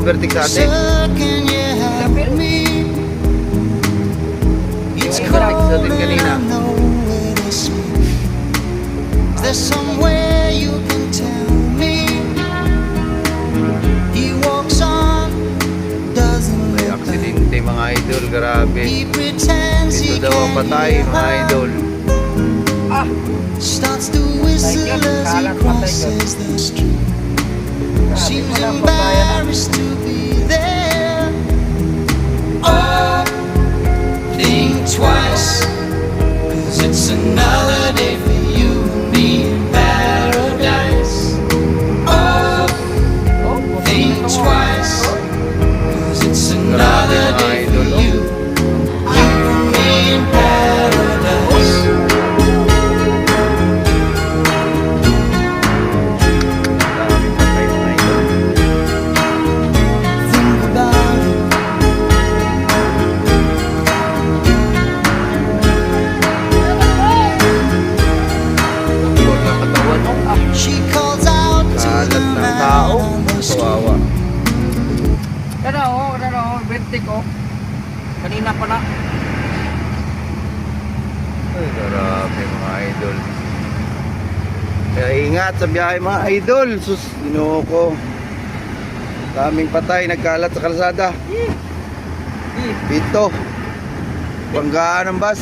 overtake sa atin. Yung overtake sa atin kanina. There's somewhere you can tell me. He walks on, doesn't May look back. aksidente mga idol, grabe. He pretends he Ito daw ang can patay hear mga her. idol. Starts to whistle as he crosses the street. Seems embarrassed to be there. Oh, think twice, 'cause it's another day for you and me in paradise. Oh, think twice, 'cause it's another day for you and me in paradise. Maraming patay mga idol. Think about it. Huwag na katawan, no? She calls out to Kalat the ng man tao. on the street. Kawawa. Vertic oh. Kanina pa na. Ay, grabe mga idol. Kaya ingat sa biyahe mga idol. Sus, ginoo ko. Daming patay, nagkalat sa kalsada. Dito. Banggaan ng bus.